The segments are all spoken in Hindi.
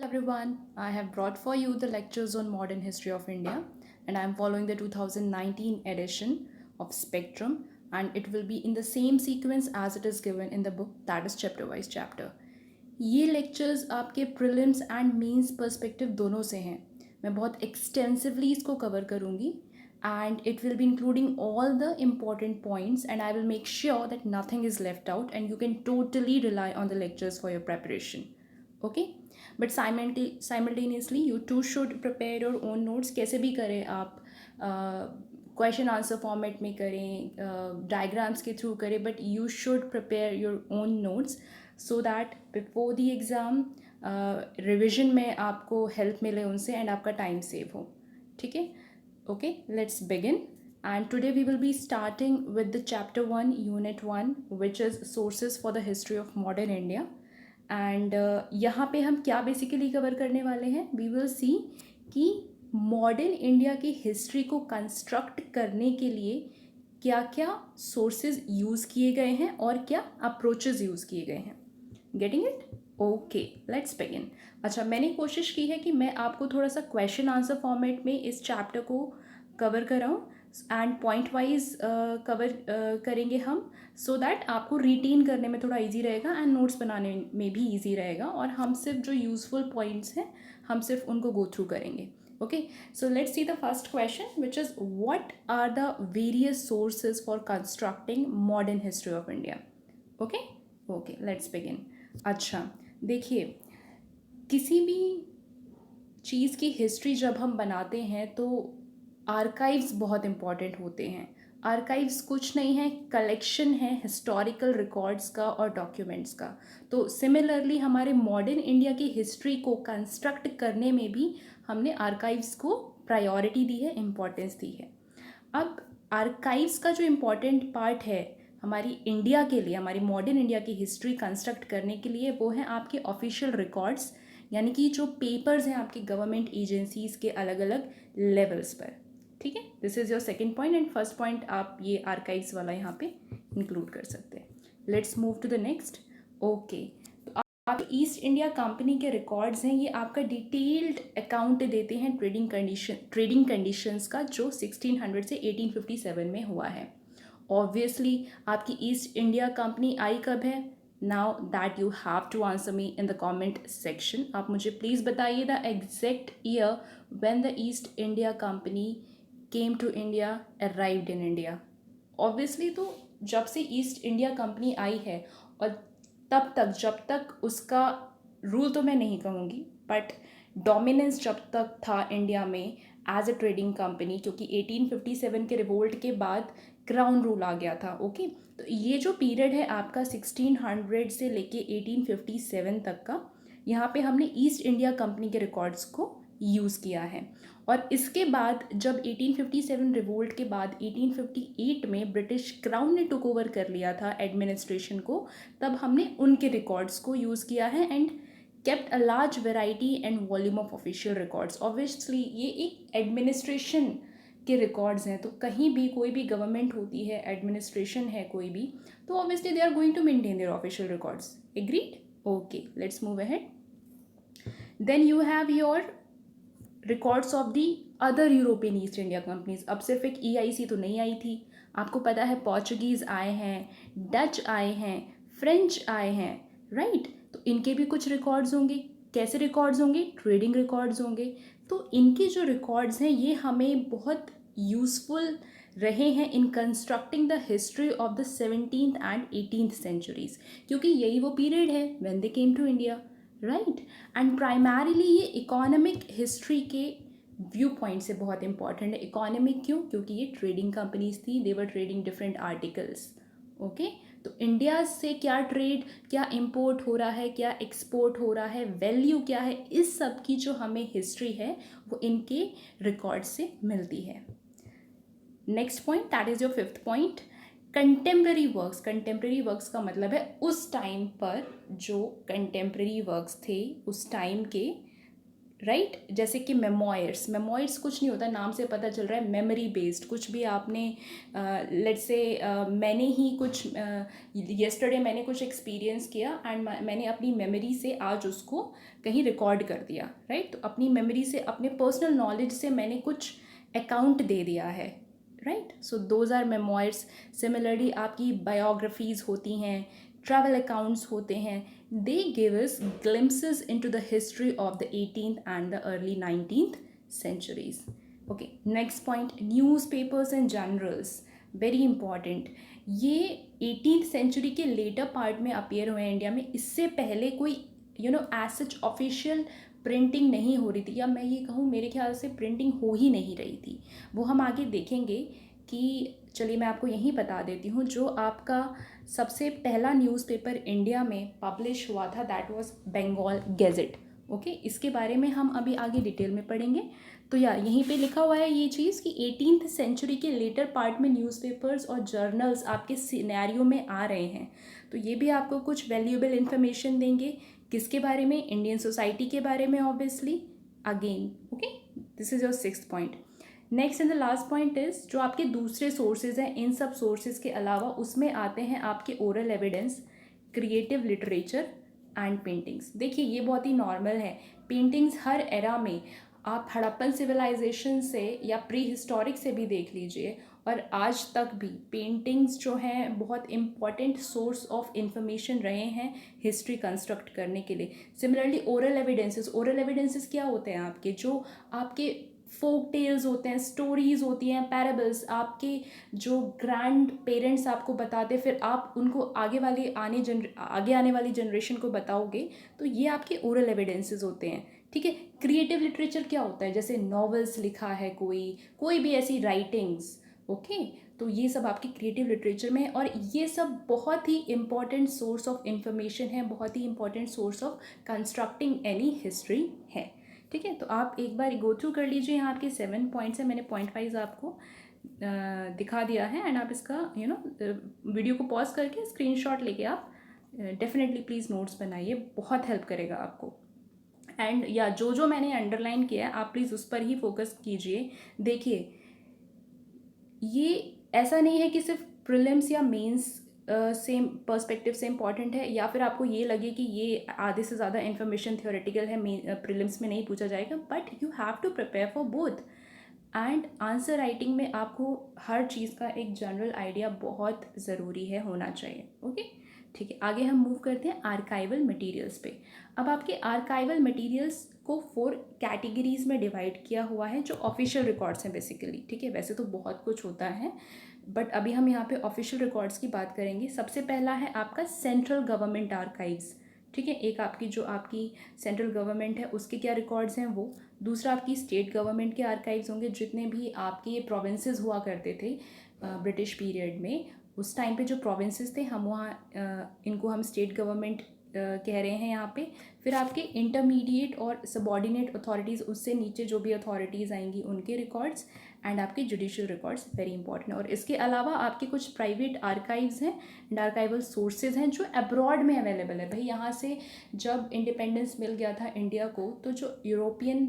Hello everyone, I have brought for you the lectures on modern history of India and I am following the 2019 edition of Spectrum and it will be in the same sequence as it is given in the book, that is chapter wise chapter. ये lectures आपके prelims and means perspective दोनों से हैं. मैं बहुत extensively इसको cover करूँगी and it will be including all the important points and I will make sure that nothing is left out and you can totally rely on the lectures for your preparation. Okay, but simultaneously you too should prepare your own notes. कैसे भी करें आप, क्वेश्चन आंसर फॉर्मेट में करें, डायग्राम्स के थ्रू करें, but you should prepare your own notes so that before the exam revision में आपको हेल्प मिले उनसे एंड आपका टाइम सेव हो. ठीक है, okay, let's begin. And today we will be starting with the chapter 1 unit 1 which is sources for the history of modern India. And यहाँ पे हम क्या बेसिकली कवर करने वाले हैं, वी विल सी कि मॉडर्न इंडिया की हिस्ट्री को कंस्ट्रक्ट करने के लिए क्या क्या सोर्सेज यूज़ किए गए हैं और क्या अप्रोचेज यूज़ किए गए हैं. Getting it? Okay, let's begin. अच्छा, मैंने कोशिश की है कि मैं आपको थोड़ा सा क्वेश्चन आंसर फॉर्मेट में इस चैप्टर को कवर कराऊँ एंड पॉइंट वाइज कवर करेंगे हम, सो दैट आपको रिटेन करने में थोड़ा इजी रहेगा एंड नोट्स बनाने में भी इजी रहेगा और हम सिर्फ जो यूजफुल पॉइंट्स हैं हम सिर्फ उनको गो थ्रू करेंगे. Okay, so let's see the first question which is what are the various sources for constructing modern history of India. Okay okay, let's begin. अच्छा देखिए, किसी भी चीज़ की हिस्ट्री जब हम बनाते हैं तो आर्काइव्स बहुत इम्पॉर्टेंट होते हैं. आर्काइव्स कुछ नहीं है, कलेक्शन है हिस्टोरिकल रिकॉर्ड्स का और डॉक्यूमेंट्स का. तो सिमिलरली हमारे मॉडर्न इंडिया की हिस्ट्री को कंस्ट्रक्ट करने में भी हमने आर्काइव्स को प्रायोरिटी दी है, इम्पोर्टेंस दी है. अब आर्काइव्स का जो इम्पॉर्टेंट पार्ट है हमारी इंडिया के लिए, हमारी मॉडर्न इंडिया की हिस्ट्री कंस्ट्रक्ट करने के लिए, वो हैं आपके ऑफिशियल रिकॉर्ड्स, यानी कि जो पेपर्स हैं आपकी गवर्नमेंट एजेंसीज़ के अलग अलग लेवल्स पर. ठीक है, this is your second point and first point आप ये आर्काइव्स वाला यहाँ पे इंक्लूड कर सकते हैं. Let's move to the next. Okay, तो आप ईस्ट इंडिया कंपनी के रिकॉर्ड्स हैं, ये आपका डिटेल्ड अकाउंट देते हैं ट्रेडिंग कंडीशंस का जो 1600 से 1857 में हुआ है. ऑब्वियसली आपकी ईस्ट इंडिया कंपनी आई कब है? Now that you have to answer me in the comment section. आप मुझे प्लीज़ बताइए the exact year when the East India Company came to India, arrived in India. Obviously तो जब से ईस्ट इंडिया कंपनी आई है और तब तक, जब तक उसका रूल तो मैं नहीं कहूँगी बट डोमिनेंस जब तक था इंडिया में एज अ ट्रेडिंग कंपनी, क्योंकि 1857 के रिवोल्ट के बाद क्राउन रूल आ गया था. ओके, तो ये जो पीरियड है आपका 1600 से लेके 1857 तक का, यहाँ पे हमने ईस्ट इंडिया कंपनी के रिकॉर्ड्स को यूज़ किया है. और इसके बाद जब 1857 रिवोल्ट के बाद 1858 में ब्रिटिश क्राउन ने टुक ओवर कर लिया था एडमिनिस्ट्रेशन को, तब हमने उनके रिकॉर्ड्स को यूज़ किया है and kept a large variety and volume of official records. Obviously ये एक एडमिनिस्ट्रेशन के रिकॉर्ड्स हैं, तो कहीं भी कोई भी गवर्नमेंट होती है, एडमिनिस्ट्रेशन है कोई भी, तो obviously they are going to maintain their official records. Agreed? Okay, let's move ahead. Then you have your records of the other European East India companies. अब सिर्फ एक EIC तो नहीं आई थी, आपको पता है पोर्चुगीज़ आए हैं, डच आए हैं, फ्रेंच आए हैं, राइट? तो इनके भी कुछ रिकॉर्ड्स होंगे. कैसे रिकॉर्ड्स होंगे? ट्रेडिंग रिकॉर्ड्स होंगे. तो इनके जो रिकॉर्ड्स हैं ये हमें बहुत यूज़फुल रहे हैं in constructing the history of the 17th and 18th centuries, क्योंकि यही वो पीरियड है when they came to India, right? And primarily ये इकोनॉमिक हिस्ट्री के व्यू पॉइंट से बहुत इंपॉर्टेंट है. इकोनॉमिक क्यों? क्योंकि ये ट्रेडिंग कंपनीज थी, दे वर ट्रेडिंग डिफरेंट आर्टिकल्स. ओके, तो इंडिया से क्या ट्रेड, क्या इंपोर्ट हो रहा है, क्या एक्सपोर्ट हो रहा है, वैल्यू क्या है, इस सब की जो हमें हिस्ट्री है वो इनके रिकॉर्ड से मिलती है. Next point, that is your fifth point, contemporary works. Contemporary works का मतलब है उस टाइम पर जो कंटेम्प्रेरी वर्क्स थे, उस टाइम के राइट जैसे कि मेमोइर्स कुछ नहीं होता, नाम से पता चल रहा है मेमोरी बेस्ड। कुछ भी आपने लेट्स से मैंने ही कुछ येस्टरडे मैंने कुछ एक्सपीरियंस किया एंड मैंने अपनी मेमोरी से आज उसको कहीं रिकॉर्ड कर दिया, राइट। तो अपनी मेमोरी से, अपने पर्सनल नॉलेज से मैंने कुछ अकाउंट दे दिया है, right. So those are memoirs. Similarly आपकी बायोग्राफीज़ होती हैं, ट्रैवल अकाउंट्स होते हैं, they give us glimpses into the history of the 18th and the early 19th centuries. Okay, next point, newspapers and journals, very important। ये 18th century के later part में appear हुए हैं इंडिया में। इससे पहले कोई as such official प्रिंटिंग नहीं हो रही थी, या मैं ये कहूँ मेरे ख्याल से प्रिंटिंग हो ही नहीं रही थी। वो हम आगे देखेंगे कि, चलिए मैं आपको यहीं बता देती हूँ। जो आपका सबसे पहला न्यूज़पेपर इंडिया में पब्लिश हुआ था that was Bengal Gazette. Okay, इसके बारे में हम अभी आगे डिटेल में पढ़ेंगे। तो यहीं पे लिखा हुआ है ये चीज़ कि 18th सेंचुरी के लेटर पार्ट में न्यूज़पेपर्स और जर्नल्स आपके सिनेरियो में आ रहे हैं। तो ये भी आपको कुछ वैल्यूएबल इन्फॉर्मेशन देंगे। किसके बारे में? इंडियन सोसाइटी के बारे में obviously, again. Okay, this is your 6th point. Next and the last point is, जो आपके दूसरे सोर्सेज हैं, इन सब सोर्सेज के अलावा उसमें आते हैं आपके oral evidence, creative literature and paintings. देखिए ये बहुत ही नॉर्मल है, पेंटिंग्स हर एरा में, आप हड़प्पन सिविलाइजेशन से या प्री हिस्टोरिक से भी देख लीजिए, और आज तक भी पेंटिंग्स जो हैं बहुत इम्पॉर्टेंट सोर्स ऑफ इंफॉर्मेशन रहे हैं हिस्ट्री कंस्ट्रक्ट करने के लिए। सिमिलरली ओरल एविडेंसेस क्या होते हैं आपके? जो आपके फोक टेल्स होते हैं, स्टोरीज़ होती हैं, पैराबल्स, आपके जो ग्रैंड पेरेंट्स आपको बताते, फिर आप उनको आगे आने वाली जनरेशन को बताओगे, तो ये आपके ओरल एविडेंसेस होते हैं। ठीक है, क्रिएटिव लिटरेचर क्या होता है? जैसे नॉवेल्स लिखा है कोई भी ऐसी राइटिंग्स। ओके, तो ये सब आपके क्रिएटिव लिटरेचर में है, और ये सब बहुत ही इंपॉर्टेंट सोर्स ऑफ इंफॉर्मेशन है, बहुत ही important source of constructing any history है। ठीक है, तो आप एक बार गो थ्रू कर लीजिए। यहाँ आपके 7 पॉइंट्स हैं, मैंने पॉइंट वाइज आपको दिखा दिया है, एंड आप इसका वीडियो को पॉज करके स्क्रीनशॉट लेके आप डेफिनेटली प्लीज़ नोट्स बनाइए, बहुत हेल्प करेगा आपको। एंड या जो मैंने अंडरलाइन किया है आप प्लीज़ उस पर ही फोकस कीजिए। देखिए ये ऐसा नहीं है कि सिर्फ प्रीलिम्स या मेंस सेम पर्सपेक्टिव से इम्पॉर्टेंट है, या फिर आपको ये लगे कि ये आधे से ज़्यादा इन्फॉर्मेशन थियोरेटिकल है, प्रीलिम्स में नहीं पूछा जाएगा, but you have to prepare for both. And answer writing में आपको हर चीज़ का एक जनरल आइडिया बहुत ज़रूरी है, होना चाहिए। ओके, ठीक है, आगे हम मूव करते हैं आर्काइवल मटेरियल्स पे। अब आपके आर्काइवल मटेरियल्स को 4 कैटेगरीज में डिवाइड किया हुआ है, जो ऑफिशियल रिकॉर्ड्स हैं बेसिकली। ठीक है, वैसे तो बहुत कुछ होता है, बट अभी हम यहाँ पे ऑफिशियल रिकॉर्ड्स की बात करेंगे। सबसे पहला है आपका सेंट्रल गवर्नमेंट आर्काइव्स। ठीक है, एक आपकी जो आपकी सेंट्रल गवर्नमेंट है उसके क्या रिकॉर्ड्स हैं वो। दूसरा आपकी स्टेट गवर्नमेंट के आर्काइव्स होंगे, जितने भी आपके प्रोविंसेस हुआ करते थे ब्रिटिश पीरियड में, उस टाइम पे जो प्रोविंसेस थे हम वहाँ इनको हम स्टेट गवर्नमेंट कह रहे हैं यहाँ पे। फिर आपके इंटरमीडिएट और सबॉर्डिनेट अथॉरिटीज़, उससे नीचे जो भी अथॉरिटीज़ आएंगी उनके रिकॉर्ड्स, एंड आपके जुडिशियल रिकॉर्ड्स वेरी इंपॉर्टेंट। और इसके अलावा आपके कुछ प्राइवेट आर्काइव्स हैं एंड आर्काइवल सोर्सेज हैं जो अब्रॉड में अवेलेबल है। भाई यहाँ से जब इंडिपेंडेंस मिल गया था इंडिया को, तो जो यूरोपियन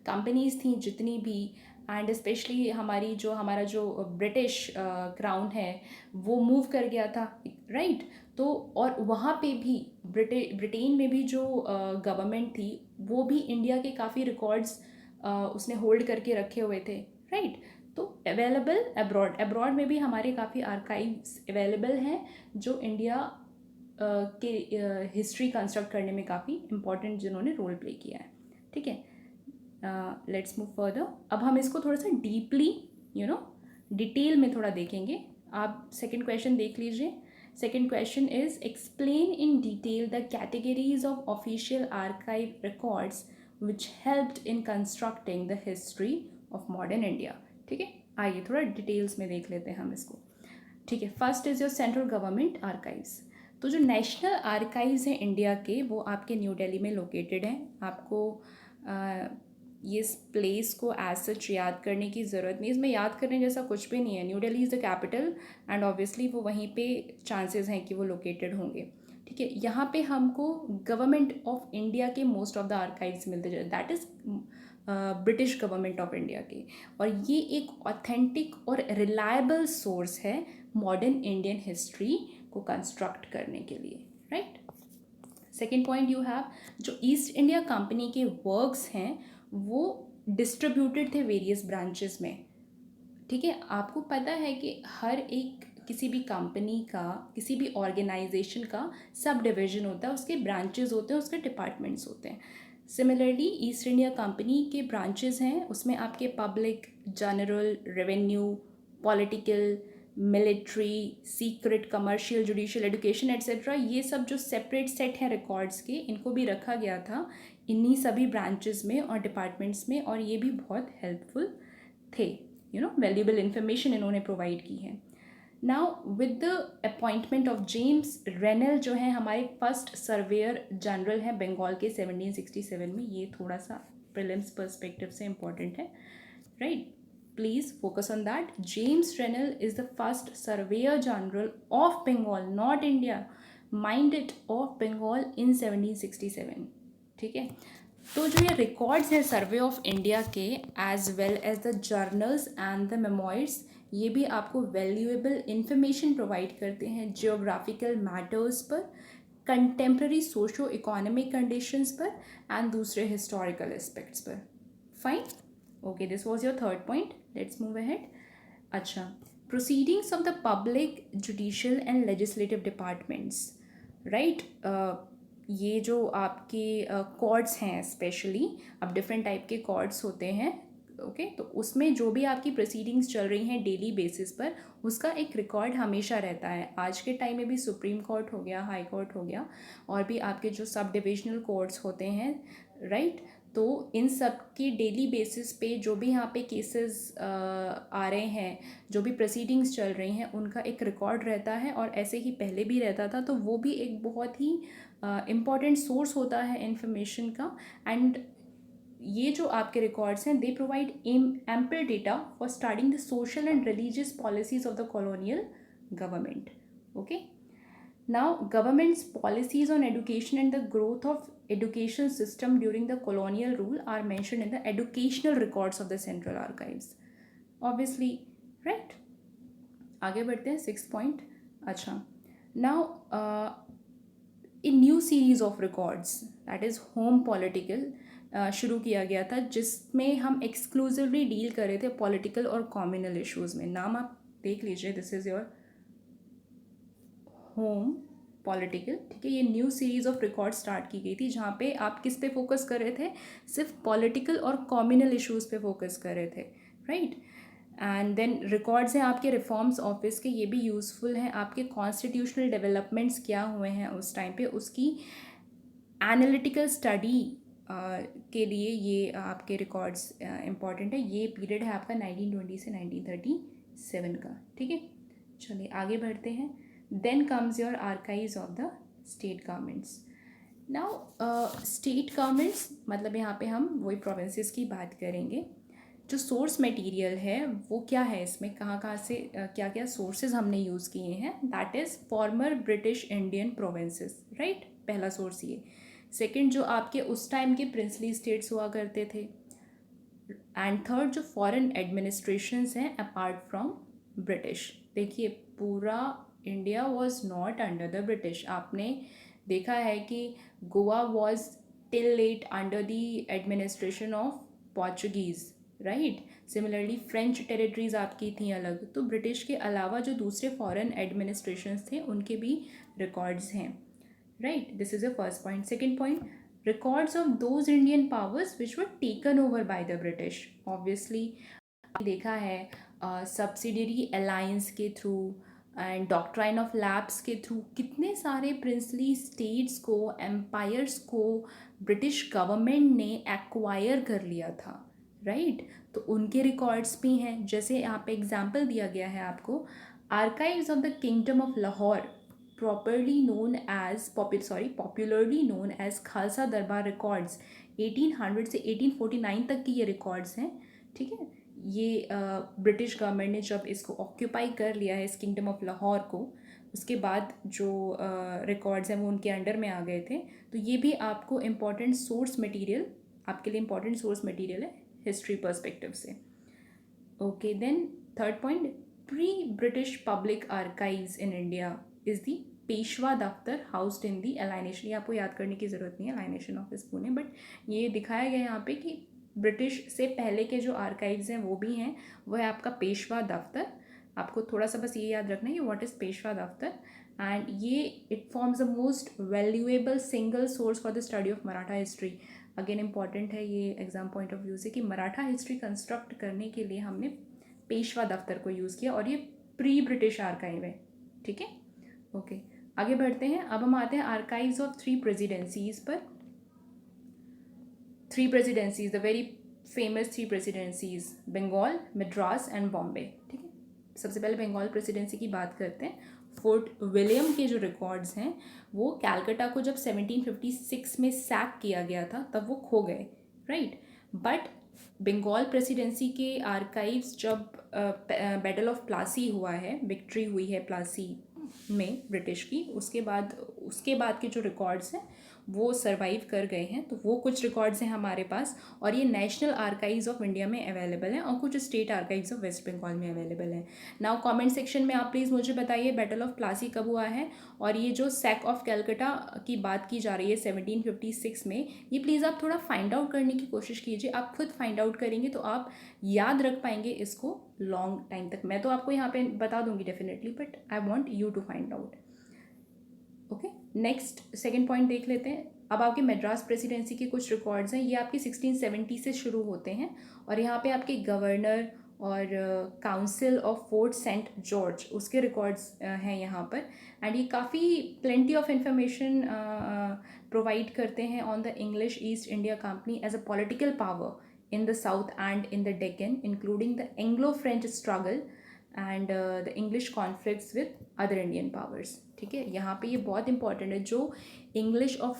कंपनीज थी जितनी भी, एंड स्पेशली हमारा जो ब्रिटिश क्राउन है वो मूव कर गया था, राइट। तो और वहाँ पे भी ब्रिटेन में भी जो गवर्नमेंट थी वो भी इंडिया के काफ़ी रिकॉर्ड्स उसने होल्ड करके रखे हुए थे, राइट। तो अवेलेबल अब्रॉड में भी हमारे काफ़ी आर्काइव्स अवेलेबल हैं जो इंडिया के हिस्ट्री कंस्ट्रक्ट करने में काफ़ी इम्पॉर्टेंट, जिन्होंने रोल प्ले किया है। ठीक है, लेट्स मूव फर्दर। अब हम इसको थोड़ा सा डीपली डिटेल में थोड़ा देखेंगे। आप सेकंड क्वेश्चन देख लीजिए। Second question is, explain in detail the categories of official archive records which helped in constructing the history of modern India. ठीक है, आइए थोड़ा डिटेल्स में देख लेते हैं हम इसको। ठीक है, first is your central government archives. तो जो नेशनल आर्काइव्स हैं इंडिया के, वो आपके न्यू दिल्ली में लोकेटेड हैं। आपको ये इस प्लेस को एज सच याद करने की ज़रूरत नहीं, इसमें याद करने जैसा कुछ भी नहीं है। New Delhi is the capital, and obviously वो वहीं पे चांसेस हैं कि वो लोकेटेड होंगे। ठीक है, यहाँ पे हमको गवर्नमेंट ऑफ इंडिया के मोस्ट ऑफ द आर्काइव्स मिलते जाते, that is British government of India के, और ये एक ऑथेंटिक और रिलायबल सोर्स है मॉडर्न इंडियन हिस्ट्री को कंस्ट्रक्ट करने के लिए, right. Second point you have, जो ईस्ट इंडिया कंपनी के वर्क्स हैं वो डिस्ट्रीब्यूटेड थे वेरियस ब्रांचेस में, ठीक है। आपको पता है कि हर एक किसी भी कंपनी का, किसी भी ऑर्गेनाइजेशन का सब डिवीजन होता है, उसके ब्रांचेस होते हैं, उसके डिपार्टमेंट्स होते हैं। सिमिलरली ईस्ट इंडिया कंपनी के ब्रांचेस हैं, उसमें आपके public, general, revenue, political, military, secret, commercial, judicial, education etcetera, ये सब जो सेपरेट सेट हैं रिकॉर्ड्स के, इनको भी रखा गया था इन्हीं सभी ब्रांचेस में और डिपार्टमेंट्स में, और ये भी बहुत हेल्पफुल थे, वैल्यूएबल इन्फॉर्मेशन इन्होंने प्रोवाइड की है। Now with the appointment of James Rennell, जो है हमारे फर्स्ट सर्वेयर जनरल हैं बंगाल के 1767 में, ये थोड़ा सा प्रीलिम्स पर्सपेक्टिव से इम्पॉर्टेंट है, right, please focus on that. James Rennell is the first surveyor general of Bengal, not India, mind it, of Bengal in 1767, ठीक है। तो जो ये रिकॉर्ड्स हैं सर्वे ऑफ इंडिया के, as well as the journals and the memoirs, ये भी आपको वैल्यूएबल इंफॉर्मेशन प्रोवाइड करते हैं जियोग्राफिकल मैटर्स पर, कंटेम्प्रेरी सोशो इकोनॉमिक कंडीशंस पर, एंड दूसरे हिस्टोरिकल एस्पेक्ट्स पर। Fine, okay, this was your third point, let's move ahead. अच्छा, proceedings of the public, judicial and legislative departments, right. ये जो आपके कॉर्ड्स हैं, स्पेशली अब डिफरेंट टाइप के कॉर्ड्स होते हैं, ओके, तो उसमें जो भी आपकी प्रोसीडिंग्स चल रही हैं डेली बेसिस पर, उसका एक रिकॉर्ड हमेशा रहता है। आज के टाइम में भी सुप्रीम कोर्ट हो गया, हाई कोर्ट हो गया, और भी आपके जो सब डिविजनल कोर्ट्स होते हैं, राइट, तो इन सब की डेली बेसिस पे जो भी यहाँ पे केसेस आ रहे हैं, जो भी प्रोसीडिंग्स चल रही हैं, उनका एक रिकॉर्ड रहता है, और ऐसे ही पहले भी रहता था, तो वो भी एक बहुत ही इम्पॉर्टेंट सोर्स होता है इंफॉर्मेशन का। एंड ये जो आपके रिकॉर्ड्स हैं, they provide ample data for studying the social and religious policies of the colonial government, okay. Now, government's policies on education and the growth of education system during the colonial rule are mentioned in the educational records of the Central Archives. Obviously, right? आगे बढ़ते हैं, 6th point. अच्छा, now a new series of records, that is home political, शुरू किया गया था, जिसमें हम एक्सक्लूसिवली डील कर रहे थे पॉलिटिकल और कॉम्युनल इश्यूज़ में। नाम आप देख लीजिए, this is your home political, ठीक है। ये new series of record start की गई थी, जहाँ पे आप किस पे फोकस कर रहे थे, सिर्फ पॉलिटिकल और कॉम्युनल इश्यूज़ पे फोकस कर रहे थे, राइट। एंड देन रिकॉर्ड्स हैं आपके रिफॉर्म्स ऑफिस के, ये भी यूज़फुल हैं। आपके कॉन्स्टिट्यूशनल डेवलपमेंट्स क्या हुए हैं उस टाइम पे, उसकी एनालिटिकल स्टडी के लिए ये आपके रिकॉर्ड्स इम्पॉर्टेंट है। ये पीरियड है आपका 1920 से 1937 का, ठीक है। चलिए आगे बढ़ते हैं। Then comes your archives of the state governments. Now state governments मतलब यहाँ पे हम वही provinces की बात करेंगे। जो सोर्स मटेरियल है वो क्या है, इसमें कहाँ कहाँ से क्या क्या सोर्सेज हमने यूज़ किए हैं, that is farmer British Indian provinces, right, पहला सोर्स ये। सेकंड, जो आपके उस टाइम के प्रिंसली स्टेट्स हुआ करते थे। एंड थर्ड, जो फॉरेन एडमिनिस्ट्रेशंस हैं अपार्ट फ्रॉम ब्रिटिश। देखिए, पूरा India was not under the British. आपने देखा है कि Goa was till late under the administration of Portuguese, right. Similarly French territories आपकी थी अलग। तो ब्रिटिश के अलावा जो दूसरे फॉरेन एडमिनिस्ट्रेशंस थे उनके भी रिकॉर्ड्स हैं, right. This is a first point. Second point, records of those Indian powers which were taken over by the British. Obviously देखा है सब्सिडियरी अलायंस के through and doctrine of lapse के थ्रू कितने सारे प्रिंसली स्टेट्स को, एम्पायर्स को ब्रिटिश गवर्नमेंट ने एक्वायर कर लिया था, राइट। तो उनके रिकॉर्ड्स भी हैं। जैसे यहाँ पे एग्जांपल दिया गया है आपको, archives of the kingdom of Lahore, properly known as popularly known as Khalsa Darbar records, 1800 से 1849 तक की ये रिकॉर्ड्स हैं, ठीक है। ये ब्रिटिश गवर्नमेंट ने जब इसको ऑक्यूपाई कर लिया है, इस किंगडम ऑफ लाहौर को, उसके बाद जो रिकॉर्ड्स हैं वो उनके अंडर में आ गए थे। तो ये भी आपको इम्पॉर्टेंट सोर्स मटेरियल, आपके लिए इम्पॉर्टेंट सोर्स मटेरियल है हिस्ट्री पर्सपेक्टिव से। Okay, then third point, pre British public archives in India is the Peshwa Daftar housed in the alienation. ये आपको याद करने की ज़रूरत नहीं है, अलाइनेशन ऑफिस पुणे, बट ये दिखाया गया यहाँ पे कि ब्रिटिश से पहले के जो आर्काइव्स हैं वो भी हैं, वो है आपका पेशवा दफ्तर। आपको थोड़ा सा बस ये याद रखना है कि व्हाट इज़ पेशवा दफ्तर, एंड ये it forms the most valuable single source for the study of Maratha history. Again important है ये एग्जाम पॉइंट ऑफ व्यू से कि मराठा हिस्ट्री कंस्ट्रक्ट करने के लिए हमने पेशवा दफ्तर को यूज़ किया, और ये प्री ब्रिटिश आर्काइव है। ठीक है, ओके, आगे बढ़ते हैं। अब हम आते हैं आर्काइव्स ऑफ 3 प्रेसिडेंसीज पर। 3 presidencies, the very famous 3 presidencies, Bengal, Madras and Bombay. ठीक है, सबसे पहले बंगाल प्रेसिडेंसी की बात करते हैं। फोर्ट विलियम के जो रिकॉर्ड्स हैं वो कैलकाटा को जब 1756 में सैक किया गया था तब वो खो गए, राइट। बट बंगाल प्रेसिडेंसी के आर्काइव्स, जब बैटल ऑफ प्लासी हुआ है, विक्ट्री हुई है प्लासी में ब्रिटिश की, उसके बाद के जो रिकॉर्ड्स हैं वो सरवाइव कर गए हैं। तो वो कुछ रिकॉर्ड्स हैं हमारे पास, और ये नेशनल आर्काइव्स ऑफ इंडिया में अवेलेबल हैं, और कुछ state archives of West Bengal में अवेलेबल हैं। नाउ कमेंट सेक्शन में आप प्लीज़ मुझे बताइए बैटल ऑफ प्लासी कब हुआ है, और ये जो सैक ऑफ कैलकाटा की बात की जा रही है 1756 में, ये प्लीज़ आप थोड़ा फाइंड आउट करने की कोशिश कीजिए। आप खुद फाइंड आउट करेंगे तो आप याद रख पाएंगे इसको लॉन्ग टाइम तक। मैं तो आपको यहाँ पे बता दूंगी definitely, but I want you to find out. Okay, next second point देख लेते हैं। अब आपके मद्रास प्रेसिडेंसी के कुछ रिकॉर्ड्स हैं, ये आपके 1670 से शुरू होते हैं, और यहाँ पे आपके गवर्नर और council of Fort Saint George उसके रिकॉर्ड्स हैं यहाँ पर। एंड ये काफ़ी प्लेंटी ऑफ इंफॉर्मेशन प्रोवाइड करते हैं on the English East India Company as a political power in the south and in the Deccan, including the Anglo-French struggle and the English conflicts with other Indian powers। ठीक है, यहाँ पे ये बहुत इंपॉर्टेंट है, जो इंग्लिश और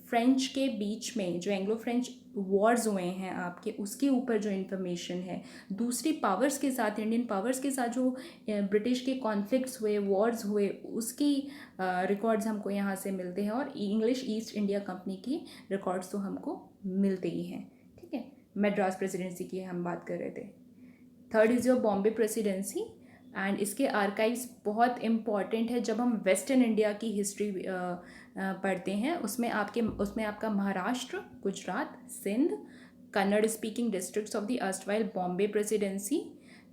फ्रेंच के बीच में जो एंग्लो फ्रेंच वॉर्स हुए हैं आपके, उसके ऊपर जो इन्फॉर्मेशन है, दूसरी पावर्स के साथ, इंडियन पावर्स के साथ जो ब्रिटिश के कॉन्फ्लिक्ट्स हुए, वॉर्स हुए, उसकी रिकॉर्ड्स हमको यहाँ से मिलते हैं, और इंग्लिश ईस्ट इंडिया कंपनी की रिकॉर्ड्स तो हमको मिलते ही हैं। ठीक है, मद्रास प्रेसिडेंसी की हम बात कर रहे थे। Third is your Bombay presidency, and इसके आर्काइव्स बहुत इम्पॉर्टेंट है जब हम वेस्टर्न इंडिया की हिस्ट्री पढ़ते हैं। उसमें आपका Maharashtra, Gujarat, Sindh, Kannada speaking districts of the erstwhile Bombay presidency,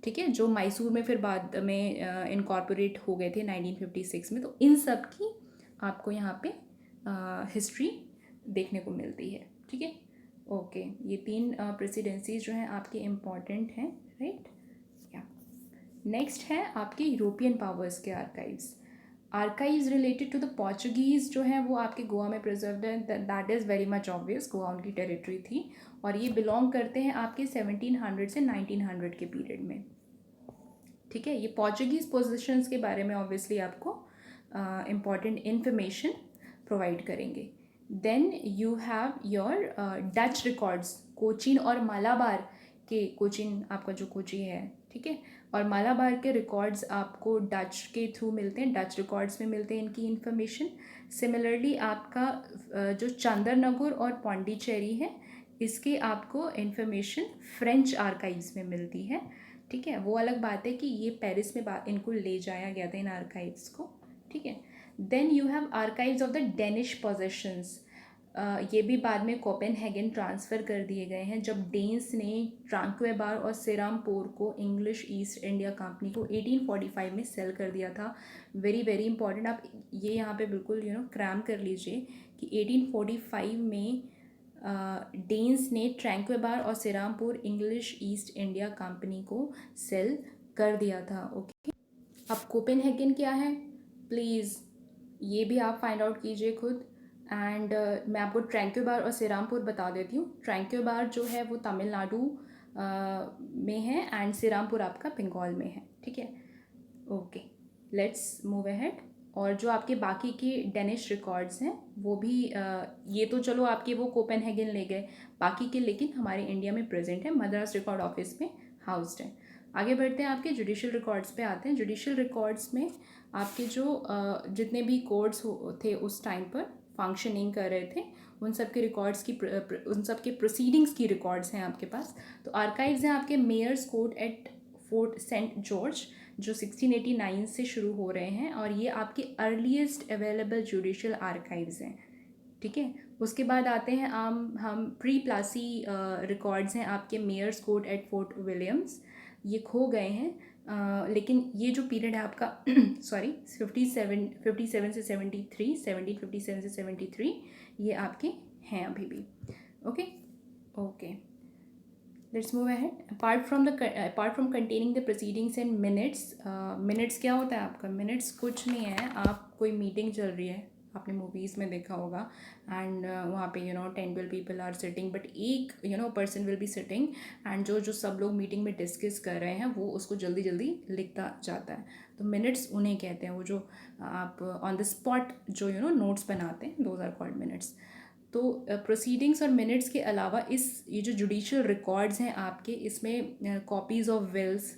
ठीक है, जो मैसूर में फिर बाद में इनकॉर्पोरेट हो गए थे 1956 में। तो इन सब की आपको यहाँ पे हिस्ट्री देखने को मिलती है। ठीक है, ओके, ये 3 प्रेसिडेंसीज जो हैं आपके इम्पॉर्टेंट हैं, राइट। या नेक्स्ट है आपके यूरोपियन पावर्स के archives related to the Portuguese जो हैं वो आपके गोवा में प्रिजर्व्ड है। That is very much obvious, Goa उनकी टेरिटरी थी, और ये बिलोंग करते हैं आपके 1700 से 1900 के पीरियड में। ठीक है, ये पोर्चुगीज़ पोजिशंस के बारे में ऑब्वियसली आपको इम्पॉर्टेंट इन्फॉर्मेशन प्रोवाइड करेंगे। Then you have your Dutch records, Cochin और मालाबार के, कोचीन आपका जो कोची है, ठीक है, और मालाबार के रिकॉर्ड्स आपको डच के थ्रू मिलते हैं, डच रिकॉर्ड्स में मिलते हैं इनकी इन्फॉर्मेशन। सिमिलरली आपका जो चंदरनगर और पौंडीचेरी है, इसके आपको इन्फॉर्मेशन फ्रेंच आर्काइव्स में मिलती है। ठीक है, वो अलग बात है कि ये पेरिस में इनको ले जाया गया था इन आर्काइव्स को। ठीक है, then you have archives of the Danish possessions. ये भी बाद में कोपेनहेगन ट्रांसफ़र कर दिए गए हैं जब डेन्स ने ट्रांक्वेबार और सिरामपुर को इंग्लिश ईस्ट इंडिया कंपनी को 1845 में सेल कर दिया था। वेरी वेरी इंपॉर्टेंट, आप ये यहाँ पे बिल्कुल क्रैम कर लीजिए कि 1845 में डेन्स ने ट्रैंक्वेबार और Serampore English East India company को सेल कर दिया था। ओके, अब कोपेनहेगन क्या है प्लीज़ ये भी आप फाइंड आउट कीजिए खुद। एंड मैं आपको ट्रैंक्वेबार और सिरामपुर बता देती हूँ। ट्रैंक्वेबार जो है वो तमिलनाडु में है, एंड सिरामपुर आपका बंगाल में है। ठीक है, ओके, लेट्स मूव अहेड। और जो आपके बाकी के डेनिश रिकॉर्ड्स हैं वो भी ये तो चलो आपके वो कोपेनहेगन ले गए, बाकी के लेकिन हमारे इंडिया में प्रेजेंट है, मद्रास रिकॉर्ड ऑफिस में हाउस्ड है। आगे बढ़ते हैं, आपके जुडिशल रिकॉर्ड्स पे आते हैं। जुडिशल रिकॉर्ड्स में आपके जो जितने भी कोर्ट्स थे उस टाइम पर फंक्शनिंग कर रहे थे, उन सब के रिकॉर्ड्स की उन सब के प्रोसीडिंग्स की रिकॉर्ड्स हैं आपके पास। तो आर्काइव्स हैं आपके mayor's court at Fort Saint George, जो 1689 से शुरू हो रहे हैं, और ये आपके अर्लीस्ट अवेलेबल जुडिशल आर्काइव्स हैं। ठीक है, उसके बाद आते हैं हम प्री प्लासी रिकॉर्ड्स हैं आपके mayor's court at Fort Williams, ये खो गए हैं। लेकिन ये जो पीरियड है आपका सॉरी 57 से 73, 1757 से 73, ये आपके हैं अभी भी। Okay okay, let's move ahead. Apart from containing the proceedings and minutes, minutes क्या होता है आपका? मिनट्स कुछ नहीं है, आप कोई मीटिंग चल रही है, आपने मूवीज़ में देखा होगा, एंड वहाँ पे 10-12 पीपल आर सिटिंग, बट एक person will be sitting, and जो सब लोग मीटिंग में डिस्कस कर रहे हैं वो उसको जल्दी जल्दी लिखता जाता है। तो मिनट्स उन्हें कहते हैं, वो जो आप ऑन द स्पॉट जो नोट्स बनाते हैं, दोज आर कॉल्ड मिनट्स। तो प्रोसीडिंग्स और मिनट्स के अलावा ये जो जुडिशियल रिकॉर्ड्स हैं आपके, इसमें copies of wills,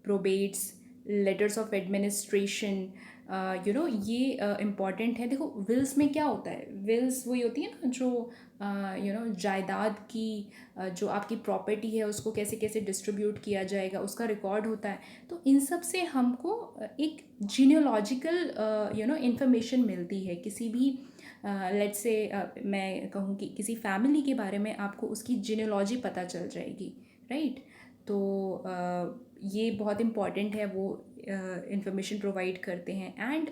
probates, letters of administration, ये इम्पॉर्टेंट है। देखो विल्स में क्या होता है, विल्स वही होती है ना जो जायदाद की जो आपकी प्रॉपर्टी है उसको कैसे कैसे डिस्ट्रीब्यूट किया जाएगा, उसका रिकॉर्ड होता है। तो इन सब से हमको एक जीनियोलॉजिकल इंफॉर्मेशन मिलती है। किसी भी लेट्स से मैं कहूँ कि किसी फैमिली के बारे में आपको उसकी जीनियोलॉजी पता चल जाएगी, राइट? तो ये बहुत इम्पॉर्टेंट है, वो इंफॉर्मेशन प्रोवाइड करते हैं। And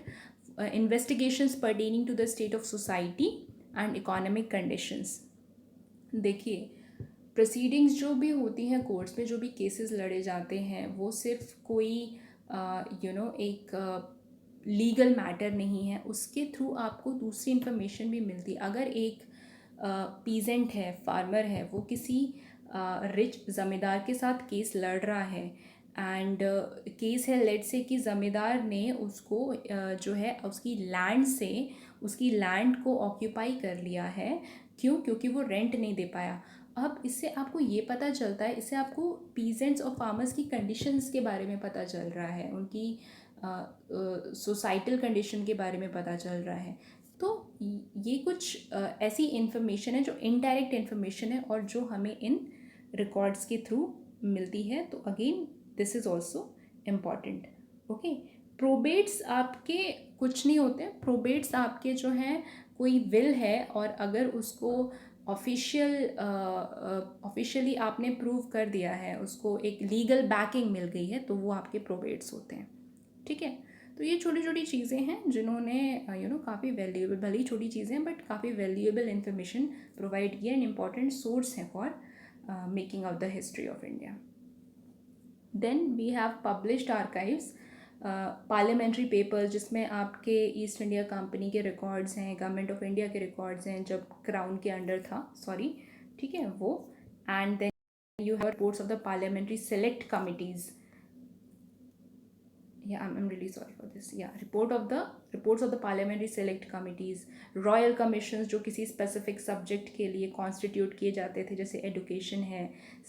investigations pertaining to the state of society and economic conditions. देखिए, प्रोसीडिंग्स जो भी होती हैं कोर्ट्स में, जो भी केसेस लड़े जाते हैं, वो सिर्फ कोई एक लीगल मैटर नहीं है, उसके थ्रू आपको दूसरी इन्फॉर्मेशन भी मिलती है। अगर एक पीजेंट है, फार्मर है, वो किसी रिच ज़मींदार के साथ केस लड़ रहा है, एंड केस है लेट से कि ज़मींदार ने उसको जो है उसकी लैंड से उसकी लैंड को ऑक्यूपाई कर लिया है। क्यों? क्योंकि वो रेंट नहीं दे पाया। अब इससे आपको ये पता चलता है, इससे आपको पीजेंट्स और फार्मर्स की कंडीशंस के बारे में पता चल रहा है, उनकी सोसाइटल कंडीशन के बारे में पता चल रहा है। तो ये कुछ ऐसी इन्फॉर्मेशन है जो इनडायरेक्ट इन्फॉर्मेशन है, और जो हमें इन रिकॉर्ड्स के थ्रू मिलती है। तो again this is also important. Okay, probates आपके कुछ नहीं होते। प्रोबेट्स आपके जो हैं, कोई विल है और अगर उसको ऑफिशियली आपने प्रूव कर दिया है, उसको एक लीगल बैकिंग मिल गई है, तो वो आपके प्रोबेट्स होते हैं। ठीक है, तो ये छोटी छोटी चीज़ें हैं जिन्होंने काफ़ी वैल्यूएबल, भले ही छोटी चीज़ें हैं बट काफ़ी वैल्यूएबल इन्फॉर्मेशन प्रोवाइड किया, एंड इम्पॉर्टेंट सोर्स है for making of the history of India. Then we have published archives, parliamentary papers, जिसमें आपके ईस्ट इंडिया कंपनी के रिकॉर्ड्स हैं, गवर्नमेंट ऑफ इंडिया के रिकॉर्ड्स हैं जब क्राउन के अंडर था, सॉरी, ठीक है वो। And then you have reports of the parliamentary select committees. Yeah, I'm really sorry for this. Yeah, reports of the parliamentary select committees, royal commissions जो किसी specific subject के लिए constitute किए जाते थे, जैसे education है,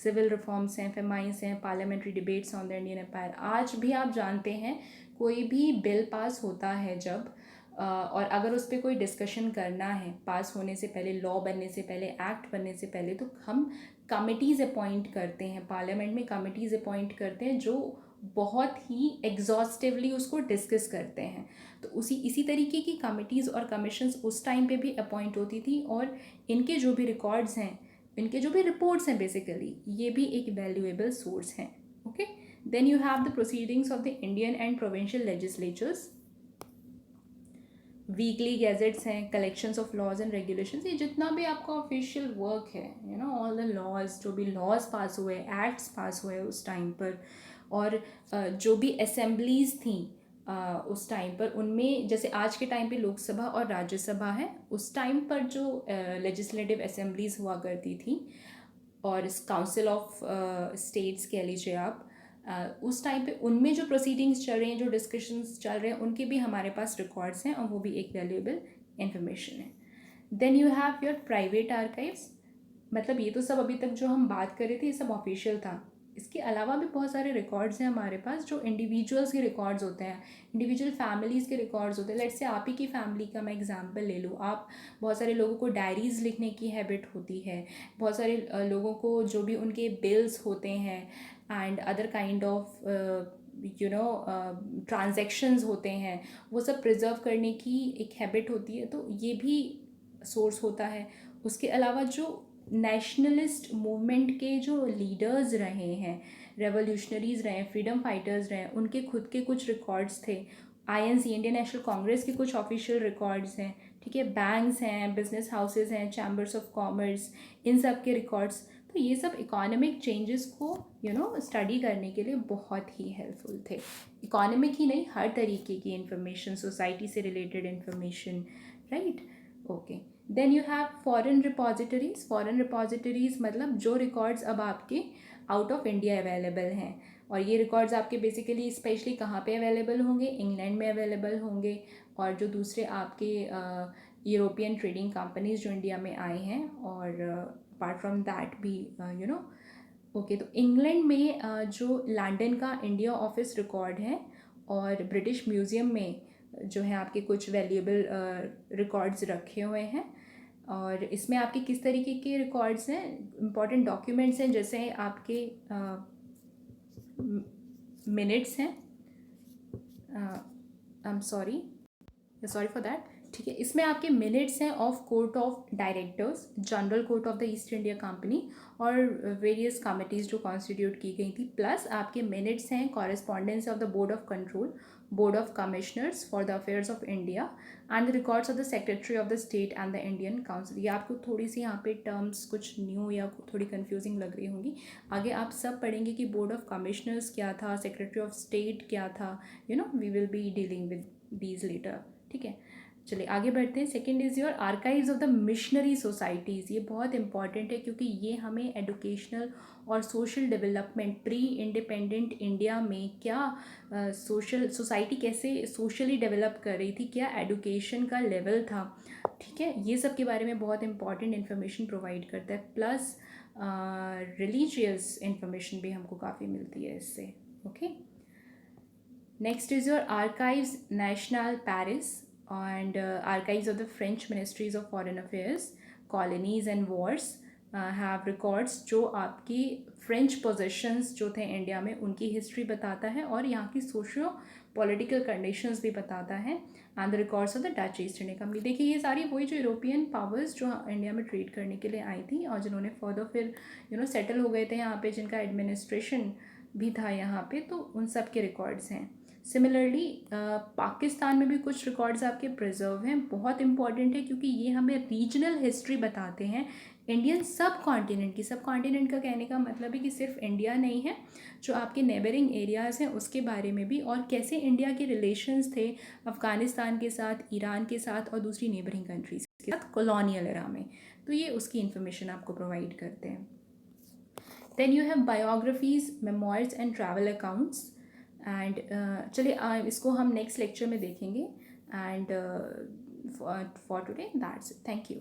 civil reforms हैं, famines हैं, parliamentary debates on the Indian Empire। आज भी आप जानते हैं कोई भी bill पास होता है जब और अगर उस पर कोई डिस्कशन करना है पास होने से पहले, लॉ बनने से पहले, एक्ट बनने से पहले, तो हम कमिटीज़ अपॉइंट करते हैं, पार्लियामेंट में कमिटीज़ अपॉइंट करते हैं जो बहुत ही एग्जॉस्टिवली उसको डिस्कस करते हैं। तो इसी तरीके की कमिटीज़ और कमीशंस उस टाइम पे भी अपॉइंट होती थी, और इनके जो भी रिकॉर्ड्स हैं, इनके जो भी रिपोर्ट्स हैं, बेसिकली ये भी एक वैल्यूएबल सोर्स हैं। Okay, then you have the proceedings of the Indian and provincial legislatures, weekly gazettes हैं, collections of laws and regulations, ये जितना भी आपका ऑफिशियल वर्क है, ऑल द लॉज, जो भी लॉज पास हुए, एक्ट्स पास हुए उस टाइम पर, और जो भी असेंबलीज़ थी उस टाइम पर, उनमें जैसे आज के टाइम पे लोकसभा और राज्यसभा है, उस टाइम पर जो लेजिस्लेटिव असेंबलीज़ हुआ करती थी, और काउंसिल ऑफ स्टेट्स कह लीजिए आप, उस टाइम पे उनमें जो प्रोसीडिंग्स चल रहे हैं, जो डिस्कशंस चल रहे हैं, उनके भी हमारे पास रिकॉर्ड्स हैं, और वो भी एक वैल्यूएबल इन्फॉर्मेशन है। Then you have your private archives, मतलब ये तो सब अभी तक जो हम बात कर रहे थे ये सब ऑफिशियल था, इसके अलावा भी बहुत सारे रिकॉर्ड्स हैं हमारे पास जो इंडिविजुअल्स के रिकॉर्ड्स होते हैं, इंडिविजुअल फैमिलीज़ के रिकॉर्ड्स होते हैं। लेट्स से आप ही की फैमिली का मैं एग्जांपल ले लूँ, आप बहुत सारे लोगों को डायरीज़ लिखने की हैबिट होती है, बहुत सारे लोगों को जो भी उनके बिल्स होते हैं and other kind of transactions होते हैं, वो सब प्रिजर्व करने की एक हैबिट होती है, तो ये भी सोर्स होता है। उसके अलावा जो नेशनलिस्ट मूवमेंट के जो लीडर्स रहे हैं, रेवोल्यूशनरीज रहे, फ्रीडम फाइटर्स रहे, उनके खुद के कुछ रिकॉर्ड्स थे। आईएनसी, इंडियन नेशनल कांग्रेस के कुछ ऑफिशियल रिकॉर्ड्स हैं, ठीक है, बैंक्स हैं, बिजनेस हाउसेज हैं, चैम्बर्स ऑफ कॉमर्स, इन सब के रिकॉर्ड्स। तो ये सब इकोनॉमिक चेंजेस को स्टडी करने के लिए बहुत ही हेल्पफुल थे। इकोनॉमिक ही नहीं, हर तरीके की इंफॉर्मेशन, सोसाइटी से related information, right. Okay, then you have foreign repositories. Foreign repositories मतलब जो रिकॉर्ड्स अब आपके आउट ऑफ इंडिया अवेलेबल हैं, और ये रिकॉर्ड्स आपके बेसिकली स्पेशली कहाँ पे अवेलेबल होंगे, इंग्लैंड में अवेलेबल होंगे, और जो दूसरे आपके यूरोपियन ट्रेडिंग कंपनीज जो इंडिया में आए हैं, और अपार्ट फ्रॉम दैट भी ओके। तो इंग्लैंड में जो लंदन का इंडिया ऑफिस रिकॉर्ड है, और ब्रिटिश म्यूज़ियम में जो है आपके कुछ वैल्यूएबल रिकॉर्ड्स रखे हुए हैं। और इसमें आपके किस तरीके के रिकॉर्ड्स हैं, इंपॉर्टेंट डॉक्यूमेंट्स हैं, जैसे आपके मिनट्स हैं, I am sorry for that, ठीक है। इसमें आपके मिनट्स हैं of court of directors, general court of the East India company, और वेरियस कमिटीज़ जो कॉन्स्टिट्यूट की गई थी, प्लस आपके मिनट्स हैं correspondence of the board of control, board of commissioners for the affairs of India, and the records of the secretary of the state and the Indian council. ये आपको थोड़ी सी यहाँ पे टर्म्स कुछ न्यू या थोड़ी कन्फ्यूजिंग लग रही होंगी, आगे आप सब पढ़ेंगे कि बोर्ड ऑफ कमिश्नर्स क्या था, सेक्रेटरी ऑफ स्टेट क्या था, we will be dealing with these letter, ठीक है। चलिए आगे बढ़ते हैं। Second is your archives of the missionary societies. ये बहुत इंपॉर्टेंट है क्योंकि ये हमें एडुकेशनल और social development, pre independent India में क्या सोशल सोसाइटी कैसे सोशली डेवलप कर रही थी, क्या एडुकेशन का लेवल था, ठीक है, ये सब के बारे में बहुत इंपॉर्टेंट इन्फॉर्मेशन प्रोवाइड करता है। प्लस रिलीजियस इंफॉर्मेशन भी हमको काफ़ी मिलती है इससे। Okay, next is your archives national Paris and archives of the French Ministries of Foreign Affairs, colonies and wars have records जो आपकी फ्रेंच पोजेशंस जो थे इंडिया में उनकी हिस्ट्री बताता है, और यहाँ की सोशो पॉलिटिकल कंडीशंस भी बताता है, and the records of the Dutch east India company. देखिए ये सारी वही जो यूरोपियन पावर्स जो इंडिया में ट्रेड करने के लिए आई थी, और जिन्होंने फर्दर फिर सेटल हो गए थे यहाँ पे, जिनका एडमिनिस्ट्रेशन भी था यहाँ पे, तो उन सब के रिकॉर्ड्स हैं। सिमिलरली पाकिस्तान में भी कुछ रिकॉर्ड्स आपके प्रिजर्व हैं, बहुत इंपॉर्टेंट है क्योंकि ये हमें रीजनल हिस्ट्री बताते हैं इंडियन सब कॉन्टिनेंट की। सब कॉन्टिनेंट का कहने का मतलब है कि सिर्फ इंडिया नहीं है, जो आपके नेबरिंग एरियाज़ हैं उसके बारे में भी, और कैसे इंडिया के रिलेशंस थे अफ़गानिस्तान के साथ, ईरान के साथ, और दूसरी नेबरिंग कंट्रीज़ के साथ कॉलोनियल एरा में। तो ये उसकी इन्फॉर्मेशन आपको प्रोवाइड करते हैं। Then you have biographies, memoirs and travel accounts. And चलिए इसको हम नेक्स्ट लेक्चर में देखेंगे, and for today that's it, thank you.